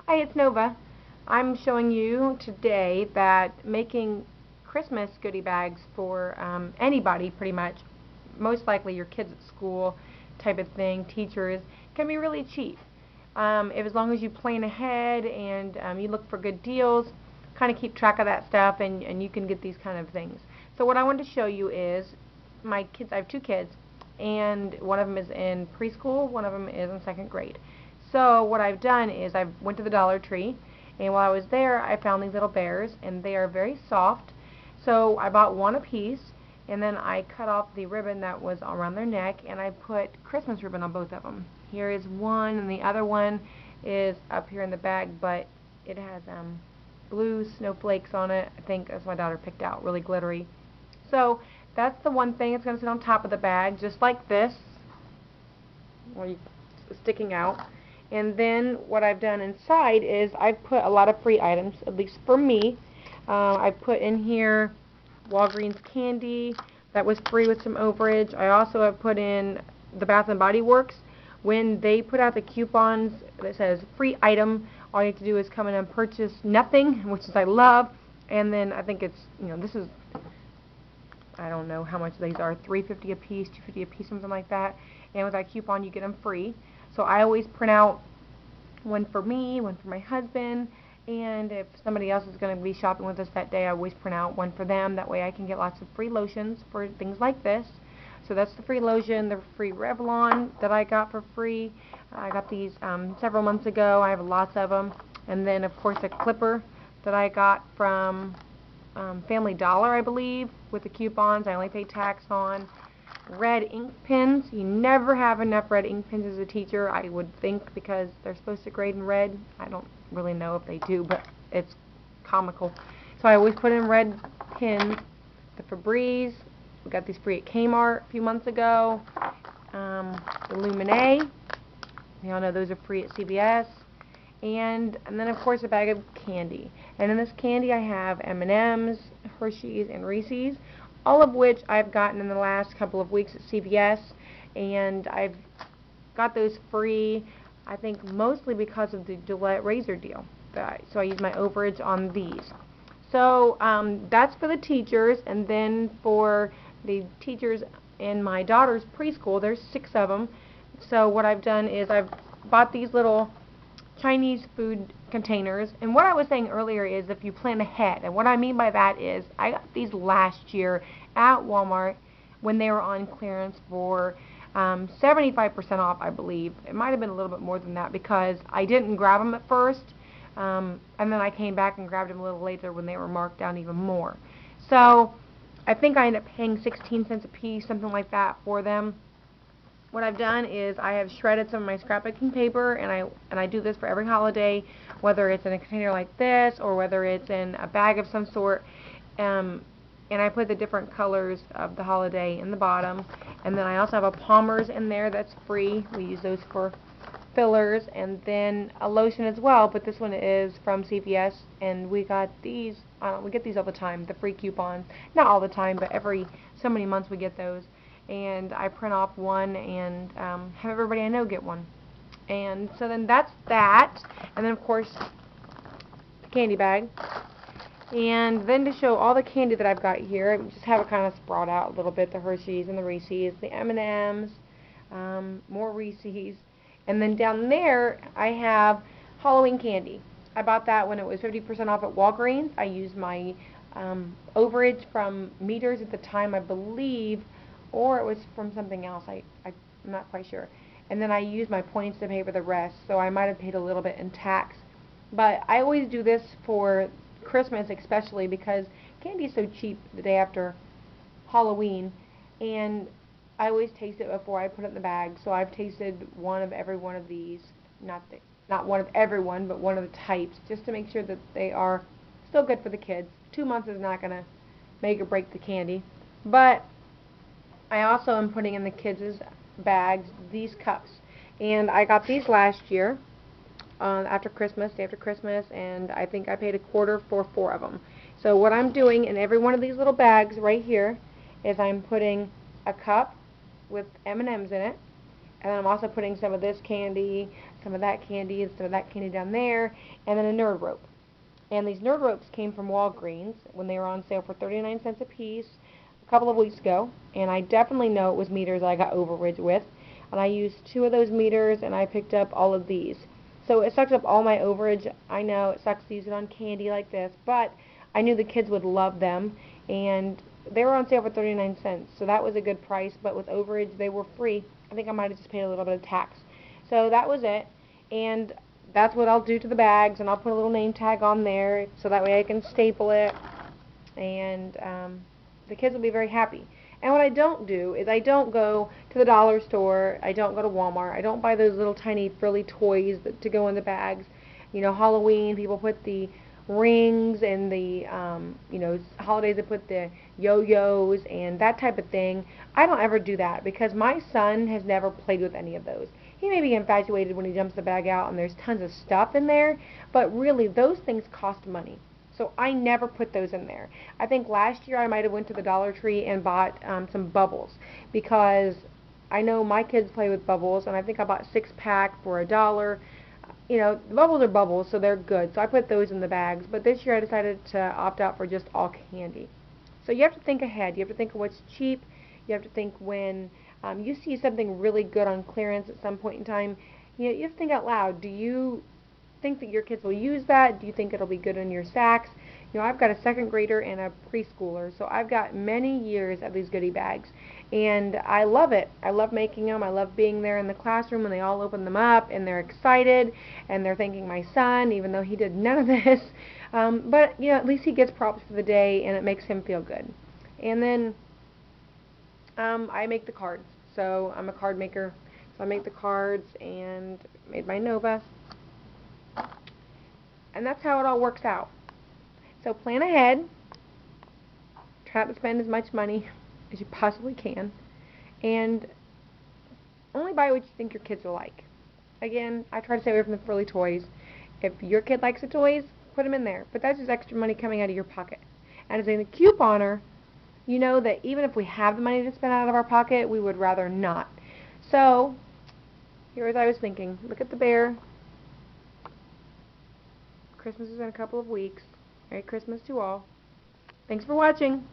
Hi, it's Nova. I'm showing you today that making Christmas goodie bags for anybody pretty much, most likely your kids at school type of thing, teachers, can be really cheap. If as long as you plan ahead and you look for good deals, kind of keep track of that stuff and you can get these kind of things. So what I wanted to show you is my kids, I have two kids, and one of them is in preschool, one of them is in second grade. So what I've done is I went to the Dollar Tree, and while I was there I found these little bears, and they are very soft. So I bought one apiece, and then I cut off the ribbon that was around their neck, and I put Christmas ribbon on both of them. Here is one, and the other one is up here in the bag, but it has blue snowflakes on it. I think that's my daughter picked out, really glittery. So that's the one thing. It's going to sit on top of the bag, just like this, sticking out. And then what I've done inside is I've put a lot of free items, at least for me. I put in here Walgreens candy that was free with some overage. I also have put in the Bath and Body Works. When they put out the coupons that says free item, all you have to do is come in and purchase nothing, which is I love. And then I think it's, this is, I don't know how much these are, $3.50 a piece, $2.50 a piece, something like that. And with that coupon you get them free. So I always print out one for me, one for my husband, and if somebody else is going to be shopping with us that day, I always print out one for them. That way I can get lots of free lotions for things like this. So that's the free lotion, the free Revlon that I got for free. I got these several months ago. I have lots of them. And then of course a clipper that I got from Family Dollar, I believe, with the coupons. I only paid tax on. Red ink pens. You never have enough red ink pens as a teacher, I would think, because they're supposed to grade in red. I don't really know if they do, but it's comical. So I always put in red pens. The Febreze. We got these free at Kmart a few months ago. The Lumineux. You all know those are free at CVS. And then of course a bag of candy. And in this candy I have M&Ms, Hershey's, and Reese's, all of which I've gotten in the last couple of weeks at CVS, and I've got those free, I think mostly because of the Gillette razor deal. So I use my overage on these. So that's for the teachers, and then for the teachers in my daughter's preschool, there's 6 of them. So what I've done is I've bought these little Chinese food containers, and what I was saying earlier is if you plan ahead, and what I mean by that is I got these last year at Walmart when they were on clearance for 75% off, I believe. It might have been a little bit more than that because I didn't grab them at first, and then I came back and grabbed them a little later when they were marked down even more. So I think I ended up paying 16 cents a piece, something like that, for them. What I've done is I have shredded some of my scrapbooking paper, and I do this for every holiday, whether it's in a container like this or whether it's in a bag of some sort. And I put the different colors of the holiday in the bottom. And then I also have a Palmer's in there that's free. We use those for fillers, and then a lotion as well, but this one is from CVS, and we got these, we get these all the time, the free coupons. Not all the time, but every so many months we get those. And I print off one and have everybody I know get one. And so then that's that. And then of course the candy bag. And then to show all the candy that I've got here, I just have it kind of sprawled out a little bit, the Hershey's and the Reese's, the M&M's, more Reese's. And then down there I have Halloween candy. I bought that when it was 50% off at Walgreens. I used my overage from meters at the time, I believe, or it was from something else. I'm not quite sure. And then I used my points to pay for the rest, so I might have paid a little bit in tax. But I always do this for Christmas especially because candy is so cheap the day after Halloween, and I always taste it before I put it in the bag. So I've tasted one of every one of these, not one of every one, but one of the types, just to make sure that they are still good for the kids. 2 months is not going to make or break the candy. But I also am putting in the kids' bags these cups, and I got these last year after Christmas, day after Christmas, and I think I paid $1/4 for 4 of them. So what I'm doing in every one of these little bags right here is I'm putting a cup with M&Ms in it, and I'm also putting some of this candy, some of that candy and some of that candy down there, and then a nerd rope. And these nerd ropes came from Walgreens when they were on sale for 39 cents a piece a couple of weeks ago. And I definitely know it was meters I got overage with. And I used 2 of those meters, and I picked up all of these. So it sucks up all my overage. I know it sucks to use it on candy like this, but I knew the kids would love them. And they were on sale for 39 cents, so that was a good price. But with overage, they were free. I think I might have just paid a little bit of tax. So that was it. And that's what I'll do to the bags, and I'll put a little name tag on there so that way I can staple it, and the kids will be very happy. And what I don't do is I don't go to the dollar store, I don't go to Walmart, I don't buy those little tiny frilly toys to go in the bags. You know, Halloween, people put the rings, and the holidays they put the yo-yos and that type of thing. I don't ever do that because my son has never played with any of those. He may be infatuated when he jumps the bag out and there's tons of stuff in there, but really those things cost money. So I never put those in there. I think last year I might have went to the Dollar Tree and bought some bubbles because I know my kids play with bubbles, and I think I bought 6-pack for $1. You know, bubbles are bubbles, so they're good. So I put those in the bags. But this year I decided to opt out for just all candy. So you have to think ahead. You have to think of what's cheap. You have to think when you see something really good on clearance at some point in time. You have to think out loud. Do you think that your kids will use that? Do you think it'll be good in your sacks? You know, I've got a 2nd grader and a preschooler, so I've got many years of these goodie bags, and I love it. I love making them. I love being there in the classroom when they all open them up, and they're excited, and they're thanking my son, even though he did none of this. But, you know, at least he gets props for the day, and it makes him feel good. And then I make the cards. So I'm a card maker. So I make the cards and made my Nova. And that's how it all works out. So plan ahead. Try not to spend as much money as you possibly can. And only buy what you think your kids will like. Again, I try to stay away from the frilly toys. If your kid likes the toys, put them in there. But that's just extra money coming out of your pocket. And as a couponer, you know that even if we have the money to spend out of our pocket, we would rather not. So, here's what I was thinking. Look at the bear. Christmas is in a couple of weeks. Merry Christmas to all. Thanks for watching.